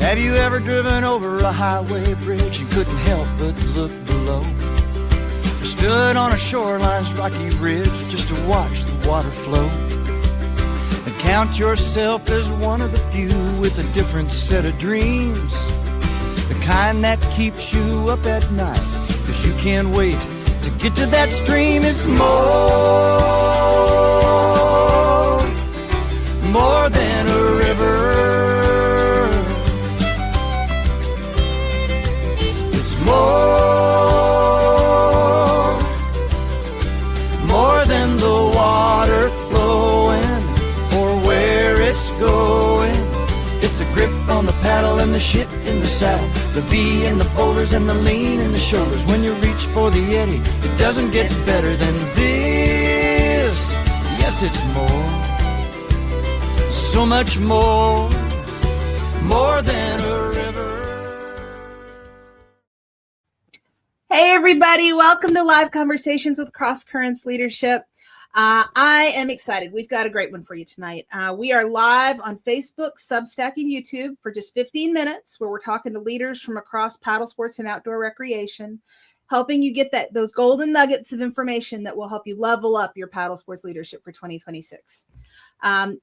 Have you ever driven over a highway bridge and couldn't help but look below? Or stood on a shoreline's rocky ridge just to watch the water flow? And count yourself as one of the few with a different set of dreams, the kind that keeps you up at night, 'cause you can't wait to get to that stream. It's more than a river. It's more than the water flowing or where it's going. It's the grip on the paddle and the shit in the saddle, the V in the boulders and the lean in the shoulders. When you reach for the eddy, it doesn't get better than this. Yes, it's more. So much more than a river. Hey everybody, welcome to Live Conversations with Cross Currents Leadership. I am excited. We've got a great one for you tonight. We are live on Facebook, Substack, and YouTube for just 15 minutes, where we're talking to leaders from across paddle sports and outdoor recreation, helping you get those golden nuggets of information that will help you level up your paddle sports leadership for 2026.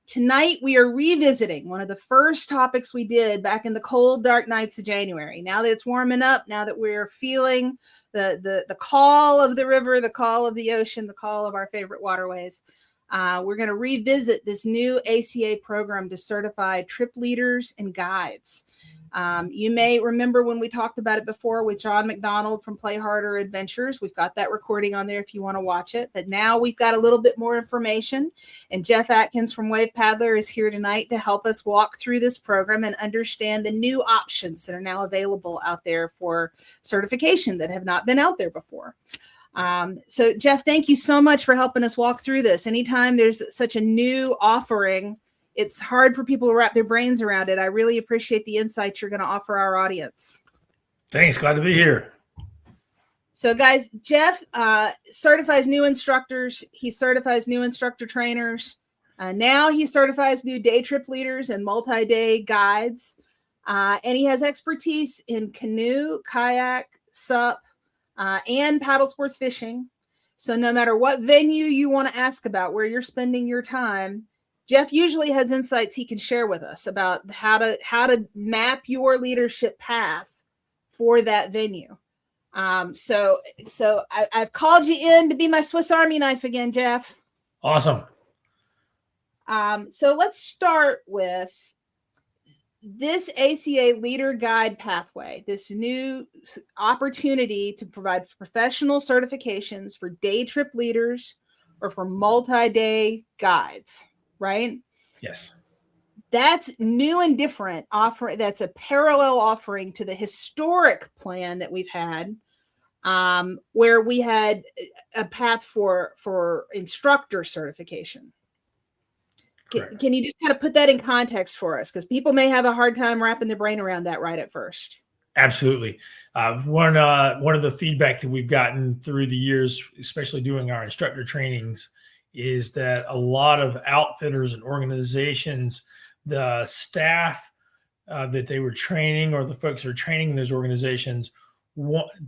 Tonight, we are revisiting one of the first topics we did back in the cold, dark nights of January. Now that it's warming up, now that we're feeling the call of the river, the call of the ocean, the call of our favorite waterways, we're going to revisit this new ACA program to certify trip leaders and guides. You may remember when we talked about it before with John McDonald from Play Harder Adventures. We've got that recording on there if you want to watch it. But now we've got a little bit more information. And Jeff Atkins from Wavepaddler is here tonight to help us walk through this program and understand the new options that are now available out there for certification that have not been out there before. So Jeff, thank you so much for helping us walk through this. Anytime there's such a new offering, it's hard for people to wrap their brains around it. I really appreciate the insights you're going to offer our audience. Thanks. Glad to be here. So guys, Jeff certifies new instructors. He certifies new instructor trainers. Now he certifies new day trip leaders and multi-day guides. And he has expertise in canoe, kayak, SUP, and paddle sports fishing. So no matter what venue you want to ask about where you're spending your time, Jeff usually has insights he can share with us about how to map your leadership path for that venue. So I've called you in to be my Swiss Army knife again, Jeff. Awesome. So let's start with this ACA Leader Guide pathway, this new opportunity to provide professional certifications for day trip leaders or for multi-day guides. Right? Yes. That's new and different offering. That's a parallel offering to the historic plan that we've had, where we had a path for instructor certification. Can you just kind of put that in context for us? Because people may have a hard time wrapping their brain around that right at first. Absolutely. One of the feedback that we've gotten through the years, especially doing our instructor trainings, is that a lot of outfitters and organizations, the staff that they were training or the folks who are training in those organizations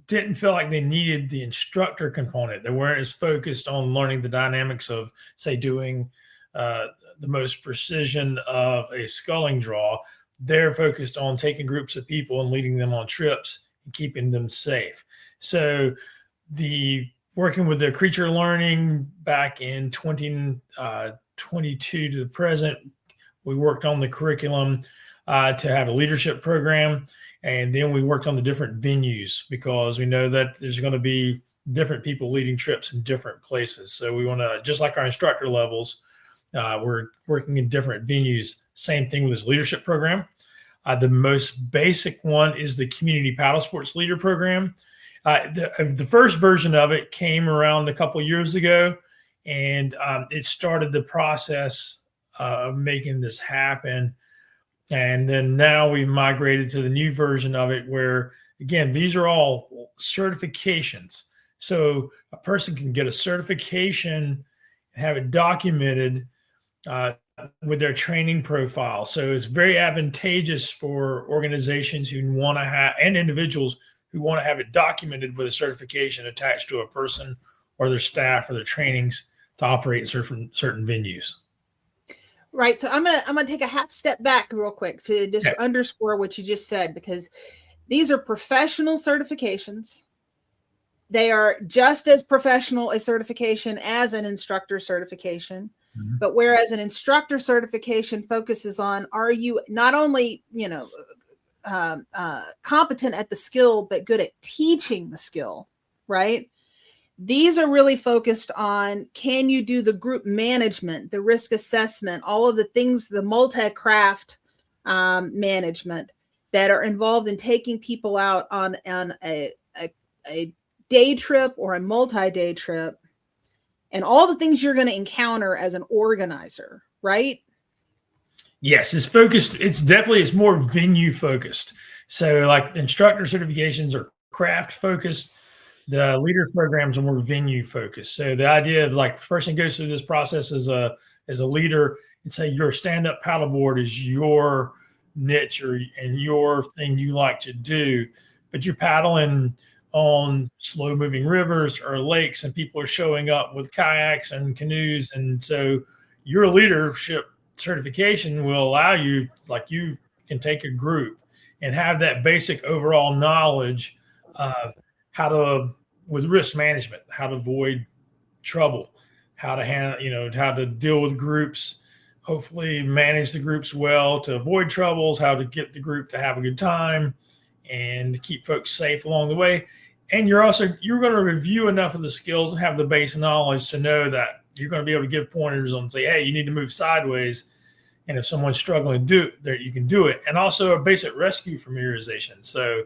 didn't feel like they needed the instructor component. They weren't as focused on learning the dynamics of, say, doing the most precision of a sculling draw. They're focused on taking groups of people and leading them on trips and keeping them safe. So working with the creature learning back in 2022 to the present, we worked on the curriculum to have a leadership program. And then we worked on the different venues because we know that there's going to be different people leading trips in different places. So we want to, just like our instructor levels, we're working in different venues. Same thing with this leadership program. The most basic one is the Community Paddle Sports Leader Program. The first version of it came around a couple of years ago, and it started the process of making this happen. And then now we've migrated to the new version of it where, again, these are all certifications. So a person can get a certification and have it documented with their training profile. So it's very advantageous for organizations who want to have, and individuals who want to have it documented with a certification attached to a person or their staff or their trainings to operate in certain venues. Right. So I'm gonna take a half step back real quick to just underscore what you just said, because these are professional certifications. They are just as professional a certification as an instructor certification. Mm-hmm. But whereas an instructor certification focuses on, are you not only, competent at the skill, but good at teaching the skill, right? These are really focused on, can you do the group management, the risk assessment, all of the things, the multi-craft management that are involved in taking people out on a day trip or a multi-day trip, and all the things you're going to encounter as an organizer, right? Yes, it's focused. It's more venue focused. So like instructor certifications are craft focused. The leader programs are more venue focused. So the idea of like a person goes through this process as a leader, and say your stand-up paddleboard is your niche and your thing you like to do, but you're paddling on slow moving rivers or lakes, and people are showing up with kayaks and canoes. And so your leadership certification will allow you, like you can take a group and have that basic overall knowledge of how to, with risk management, how to avoid trouble, how to handle, how to deal with groups, hopefully manage the groups well to avoid troubles, how to get the group to have a good time and to keep folks safe along the way. And you're going to review enough of the skills and have the base knowledge to know that you're going to be able to give pointers on, say, hey, you need to move sideways. And if someone's struggling to do it, you can do it. And also a basic rescue familiarization. So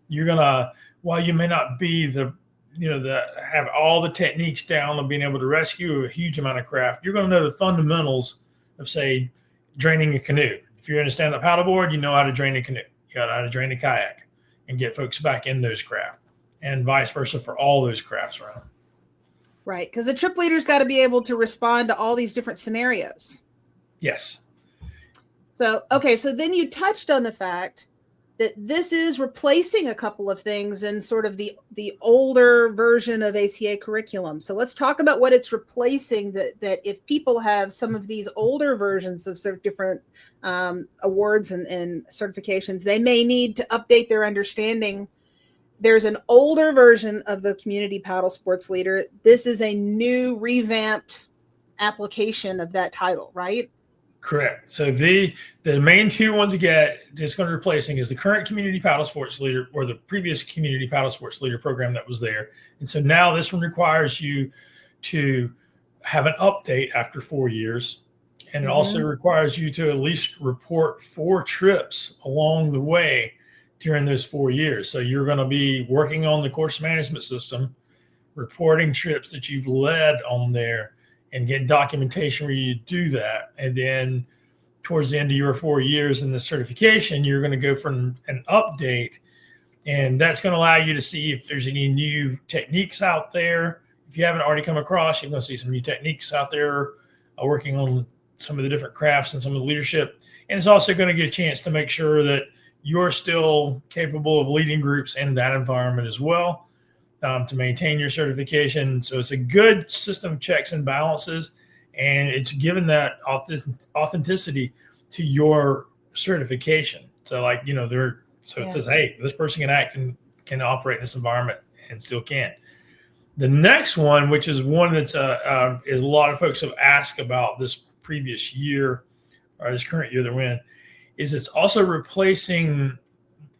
you're going to, while you may not be have all the techniques down of being able to rescue a huge amount of craft, you're going to know the fundamentals of, say, draining a canoe. If you're in a stand-up paddleboard, you know how to drain a canoe. You got how to drain a kayak and get folks back in those craft, and vice versa for all those crafts around. Right, because the trip leader's got to be able to respond to all these different scenarios. Yes. So then you touched on the fact that this is replacing a couple of things in sort of the older version of ACA curriculum. So let's talk about what it's replacing, that if people have some of these older versions of sort of different awards and certifications, they may need to update their understanding. There's an older version of the Community Paddle Sports Leader. This is a new revamped application of that title, right? Correct. So the main two ones it's going to be replacing is the current Community Paddle Sports Leader, or the previous Community Paddle Sports Leader program that was there. And so now this one requires you to have an update after 4 years. And it also requires you to at least report 4 trips along the way during those 4 years. So you're going to be working on the course management system, reporting trips that you've led on there, and get documentation where you do that. And then towards the end of your 4 years in the certification, you're going to go for an update. And that's going to allow you to see if there's any new techniques out there. If you haven't already come across, you're going to see some new techniques out there working on some of the different crafts and some of the leadership. And it's also going to get a chance to make sure that you're still capable of leading groups in that environment as well. To maintain your certification. So it's a good system of checks and balances, and it's given that authenticity to your certification. So it says, hey, this person can act and can operate in this environment and still can. The next one, which is one that's a lot of folks have asked about this previous year or this current year that we're in, is it's also replacing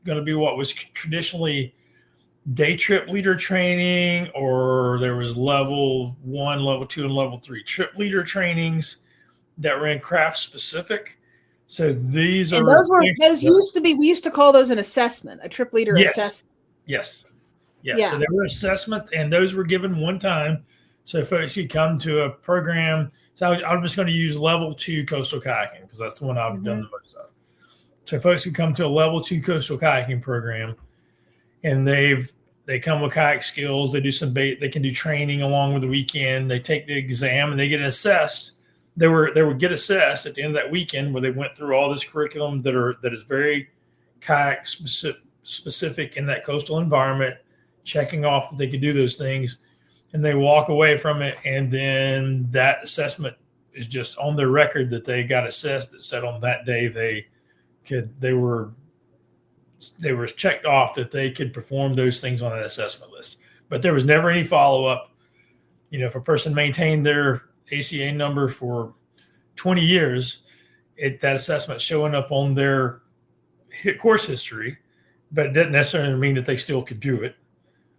going to be what was traditionally day trip leader training, or there was level 1, level 2, and level 3 trip leader trainings that were in craft specific. So these are, those used to be, we used to call those an assessment, a trip leader assessment. Yes. Yeah. So they were assessment, and those were given one time. So folks could come to a program. So I'm just going to use level 2 coastal kayaking because that's the one I've done the most of. So folks could come to a level 2 coastal kayaking program, and they come with kayak skills. They do they can do training along with the weekend. They take the exam and they get assessed they would get assessed at the end of that weekend where they went through all this curriculum that is very kayak specific in that coastal environment, checking off that they could do those things, and they walk away from it. And then that assessment is just on their record that they got assessed. That said on that day they were checked off that they could perform those things on an assessment list. But there was never any follow-up. If a person maintained their ACA number for 20 years, that assessment showing up on their course history, but it doesn't necessarily mean that they still could do it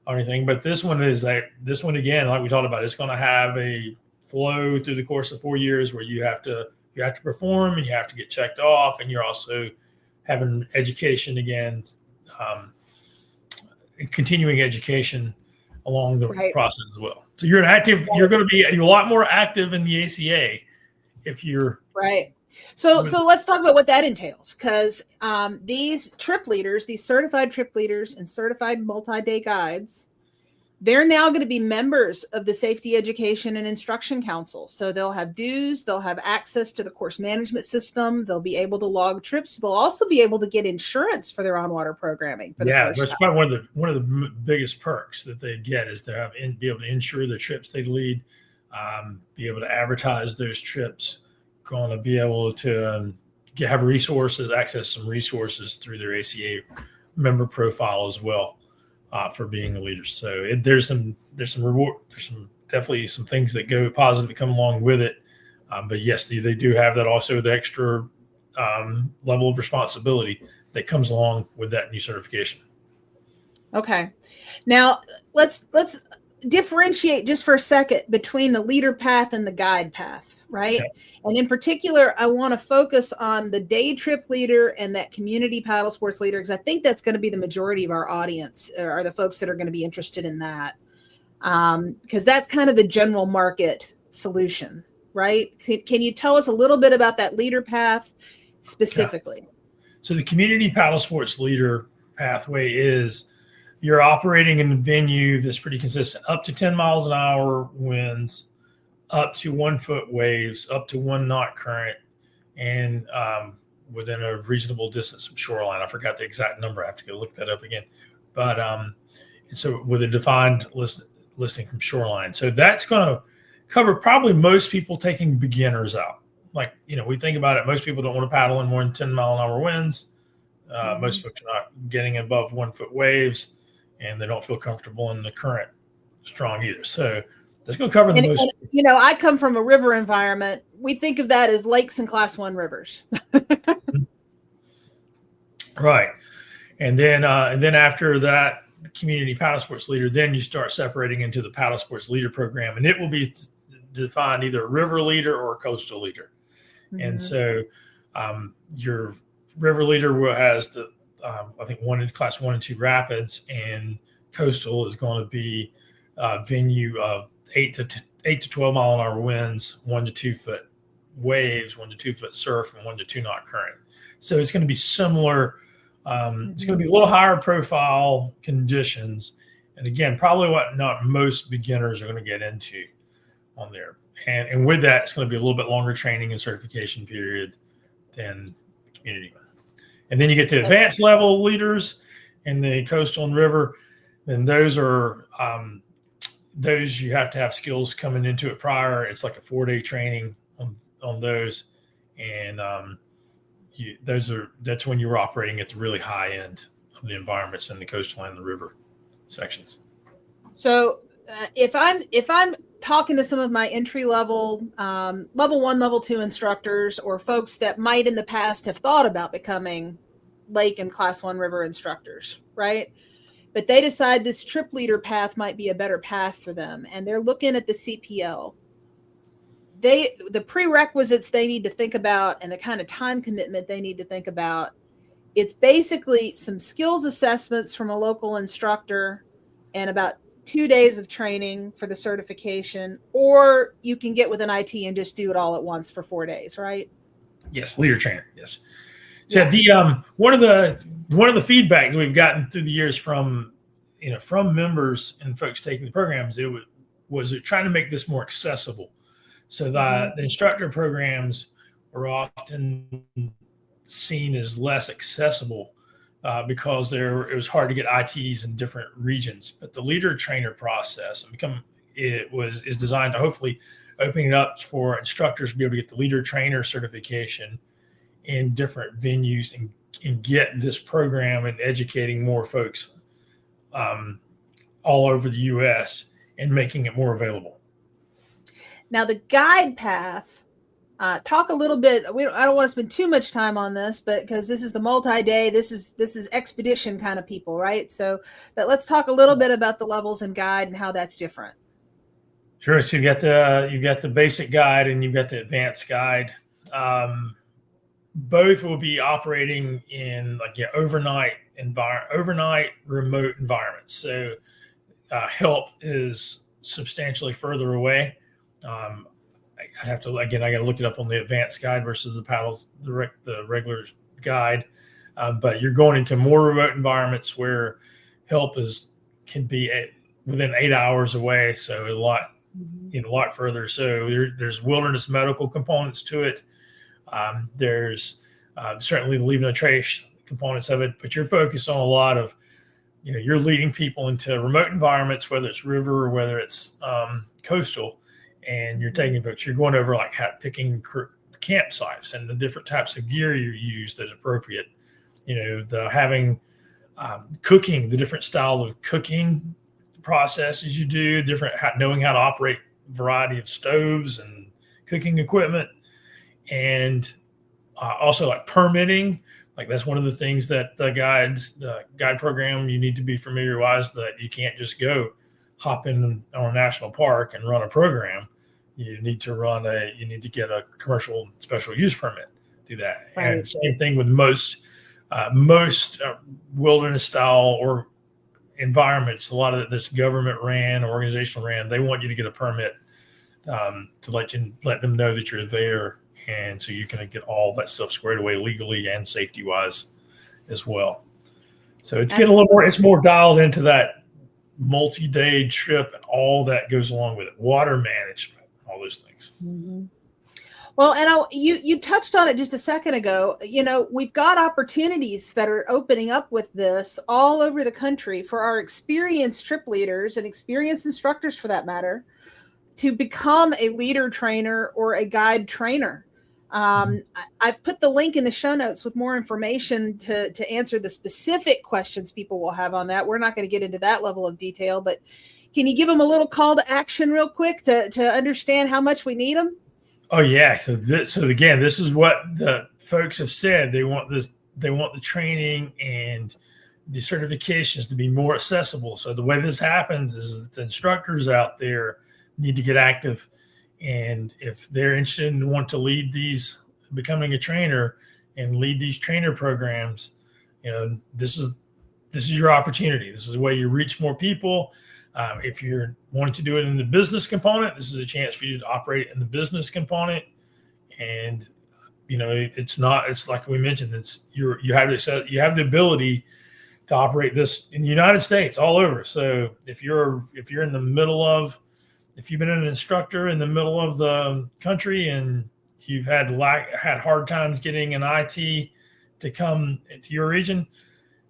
or anything. But this one again, like we talked about, it's going to have a flow through the course of 4 years where you have to perform and you have to get checked off, and you're also having education again, continuing education along the process as well. So you're going to be a lot more active in the ACA if you're right. So let's talk about what that entails, because these trip leaders, these certified trip leaders and certified multi-day guides, they're now going to be members of the Safety Education and Instruction Council. So they'll have dues, they'll have access to the course management system, they'll be able to log trips, they'll also be able to get insurance for their on-water programming. That's probably one of the biggest perks that they get is to be able to insure the trips they lead, be able to advertise those trips, going to be able to have resources, access some resources through their ACA member profile as well. For being a leader. So there's some reward, there's definitely some things that go positive that come along with it. But yes, they do have that also, the extra level of responsibility that comes along with that new certification. Okay. Now let's differentiate just for a second between the leader path and the guide path, right? Okay. And in particular, I want to focus on the day trip leader and that community paddle sports leader, because I think that's going to be the majority of our audience, are the folks that are going to be interested in that. Because that's kind of the general market solution, right? Can you tell us a little bit about that leader path specifically? Yeah. So the community paddle sports leader pathway is you're operating in a venue that's pretty consistent, up to 10 miles an hour winds, up to 1 foot waves, up to 1 knot current, and within a reasonable distance from shoreline. I forgot the exact number. I have to go look that up again. But so with a defined listing from shoreline. So that's going to cover probably most people taking beginners out. Like, we think about it. Most people don't want to paddle in more than 10 mile an hour winds. Most folks are not getting above 1 foot waves, and they don't feel comfortable in the current strong either. So that's going to cover the most. And, I come from a river environment. We think of that as lakes and class 1 rivers. Right. And then after that, the community paddle sports leader, then you start separating into the paddle sports leader program, and it will be defined either a river leader or a coastal leader. Mm-hmm. And so your river leader has the, I think class 1 and 2 rapids, and coastal is going to be a venue of 8 to 12 mile an hour winds, 1 to 2 foot waves, 1 to 2 foot surf, and 1 to 2 knot current. So it's going to be similar. It's going to be a little higher profile conditions. And again, probably what not most beginners are going to get into on there. And with that, it's going to be a little bit longer training and certification period than the community one. And then you get to advanced level leaders in the coastal and river. And those are, those you have to have skills coming into it prior. It's like a 4-day training on those. And that's when you're operating at the really high end of the environments in the coastal and the river sections. So if I'm talking to some of my entry level, level 1, level 2 instructors, or folks that might in the past have thought about becoming lake and class 1 river instructors, right? But they decide this trip leader path might be a better path for them, and they're looking at the CPL. The prerequisites they need to think about and the kind of time commitment they need to think about, it's basically some skills assessments from a local instructor and about 2 days of training for the certification, or you can get with an IT and just do it all at once for 4 days, right? Yes, leader trainer. Yes. So yeah. One of the feedback that we've gotten through the years from members and folks taking the programs, was trying to make this more accessible. So the instructor programs are often seen as less accessible because it was hard to get ITs in different regions. But the leader trainer process is designed to hopefully open it up for instructors to be able to get the leader trainer certification in different venues and get this program and educating more folks all over the U.S. and making it more available. Now, the guide path, talk a little bit. I don't want to spend too much time on this, but because this is the multi-day, this is expedition kind of people, right? But let's talk a little bit about the levels in guide and how that's different. Sure. So you've got the basic guide and you've got the advanced guide. Both will be operating in overnight remote environments. So help is substantially further away. I got to look it up on the advanced guide versus the regular guide. But you're going into more remote environments where help can be within 8 hours away. So a lot further. So there's wilderness medical components to it. There's certainly the leave no trace components of it, but you're focused on a lot of, you're leading people into remote environments, whether it's river or whether it's coastal, and you're taking folks, you're going over picking campsites and the different types of gear you use that's appropriate. Having cooking, the different style of cooking processes you do, knowing how to operate a variety of stoves and cooking equipment, and also permitting. That's one of the things that the guide program, you need to be familiar with, that you can't just go hop in on a national park and run a program. You need to get a commercial special use permit to do that. Right. And same thing with most wilderness style or environments. A lot of this government ran, organizational ran, they want you to get a permit to let them know that you're there. And so you can get all that stuff squared away legally and safety wise as well. So it's getting a little more, it's more dialed into that multi-day trip and all that goes along with it. Water management, all those things. Mm-hmm. Well, and you touched on it just a second ago. We've got opportunities that are opening up with this all over the country for our experienced trip leaders and experienced instructors, for that matter, to become a leader trainer or a guide trainer. I've put the link in the show notes with more information to answer the specific questions people will have on that. We're not going to get into that level of detail, but can you give them a little call to action real quick to understand how much we need them? Oh yeah. So again, this is what the folks have said. They want the training and the certifications to be more accessible. So the way this happens is that the instructors out there need to get active. And if they're interested and want to lead becoming a trainer and lead these trainer programs, this is your opportunity. This is the way you reach more people. If you're wanting to do it in the business component, this is a chance for you to operate in the business component. And, it's like we mentioned, you have the ability to operate this in the United States all over. So if you're in the middle of, if you've been an instructor in the middle of the country and you've had hard times getting an IT to come to your region,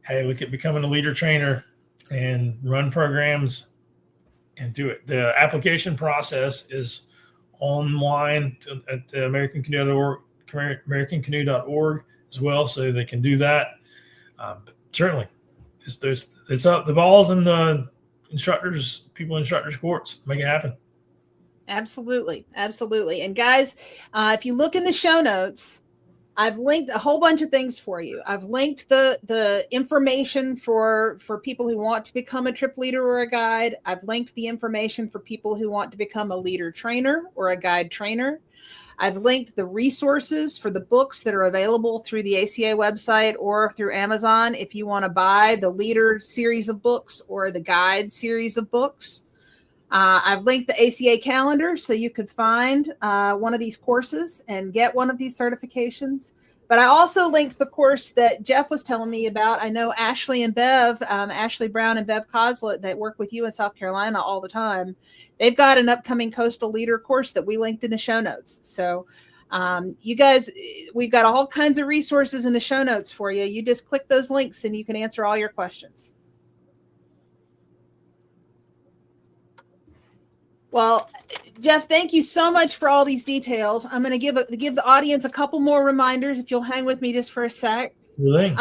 hey, look at becoming a leader trainer and run programs and do it. The application process is online at the AmericanCanoe.org as well, so they can do that. But certainly, the ball's in the instructors' courts. Make it happen. Absolutely. And guys, if you look in the show notes, I've linked a whole bunch of things for you. I've linked the information for people who want to become a trip leader or a guide. I've linked the information for people who want to become a leader trainer or a guide trainer. I've linked the resources for the books that are available through the ACA website or through Amazon if you want to buy the leader series of books or the guide series of books. I've linked the ACA calendar so you could find one of these courses and get one of these certifications. But I also linked the course that Jeff was telling me about. I know Ashley and Bev, Ashley Brown and Bev Coslett, that work with you in South Carolina all the time. They've got an upcoming Coastal Leader course that we linked in the show notes. So you guys, we've got all kinds of resources in the show notes for you. You just click those links and you can answer all your questions. Well, Jeff, thank you so much for all these details. I'm going to give the audience a couple more reminders if you'll hang with me just for a sec. Really?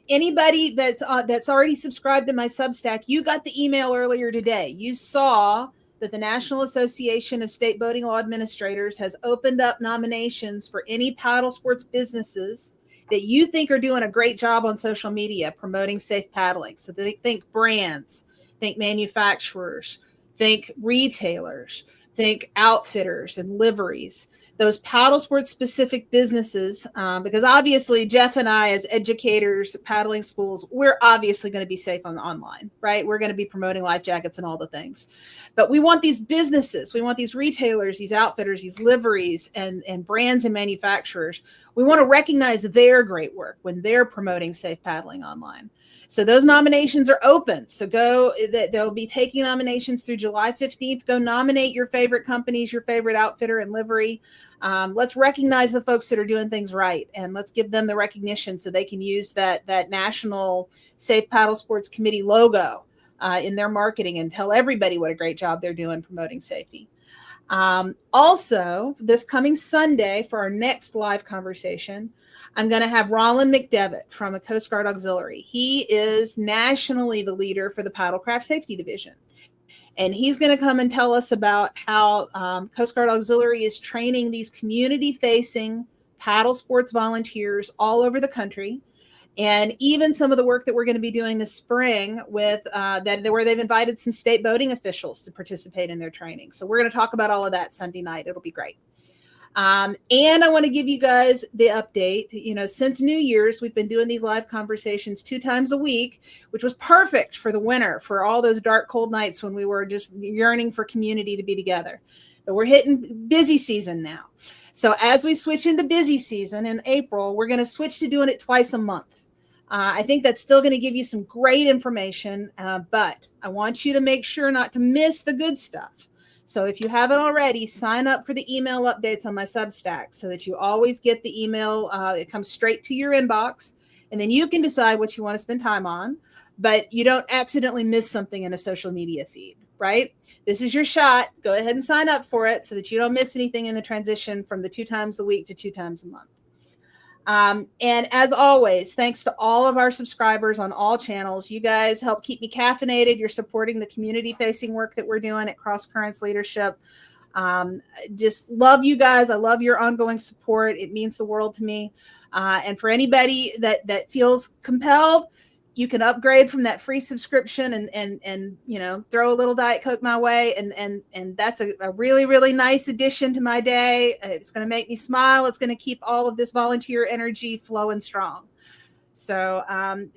Anybody that's already subscribed to my Substack, you got the email earlier today. You saw that the National Association of State Boating Law Administrators has opened up nominations for any paddle sports businesses that you think are doing a great job on social media promoting safe paddling. So they think brands, think manufacturers, think retailers, think outfitters and liveries, those paddle sports specific businesses, because obviously Jeff and I, as educators, paddling schools, we're obviously going to be safe online, right? We're going to be promoting life jackets and all the things. But we want these businesses, we want these retailers, these outfitters, these liveries and brands and manufacturers. We want to recognize their great work when they're promoting safe paddling online. So those nominations are open. So they'll be taking nominations through July 15th. Go nominate your favorite companies, your favorite outfitter and livery. Let's recognize the folks that are doing things right, and let's give them the recognition so they can use that National Safe Paddle Sports Committee logo in their marketing and tell everybody what a great job they're doing promoting safety. Also, this coming Sunday for our next live conversation, I'm going to have Roland McDevitt from the Coast Guard Auxiliary. He is nationally the leader for the Paddlecraft Safety Division. And he's going to come and tell us about how Coast Guard Auxiliary is training these community-facing paddle sports volunteers all over the country. And even some of the work that we're going to be doing this spring with where they've invited some state boating officials to participate in their training. So we're going to talk about all of that Sunday night. It'll be great. And I want to give you guys the update. You know, since New Year's, we've been doing these live conversations 2 times a week, which was perfect for the winter, for all those dark, cold nights when we were just yearning for community to be together. But we're hitting busy season now. So as we switch into busy season in April, we're going to switch to doing it twice a month. I think that's still going to give you some great information, but I want you to make sure not to miss the good stuff. So if you haven't already, sign up for the email updates on my Substack so that you always get the email. It comes straight to your inbox, and then you can decide what you want to spend time on, but you don't accidentally miss something in a social media feed, right? This is your shot. Go ahead and sign up for it so that you don't miss anything in the transition from the 2 times a week to 2 times a month. And as always, thanks to all of our subscribers on all channels. You guys help keep me caffeinated. You're supporting the community-facing work that we're doing at Cross Currents Leadership. Just love you guys. I love your ongoing support. It means the world to me. And for anybody that feels compelled, you can upgrade from that free subscription and you know, throw a little Diet Coke my way. And that's a really, really nice addition to my day. It's going to make me smile. It's going to keep all of this volunteer energy flowing strong. So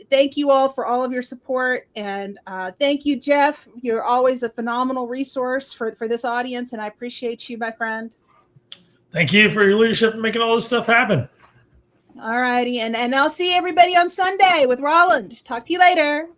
thank you all for all of your support. And thank you, Jeff. You're always a phenomenal resource for this audience. And I appreciate you, my friend. Thank you for your leadership and making all this stuff happen. All righty. And I'll see everybody on Sunday with Roland. Talk to you later.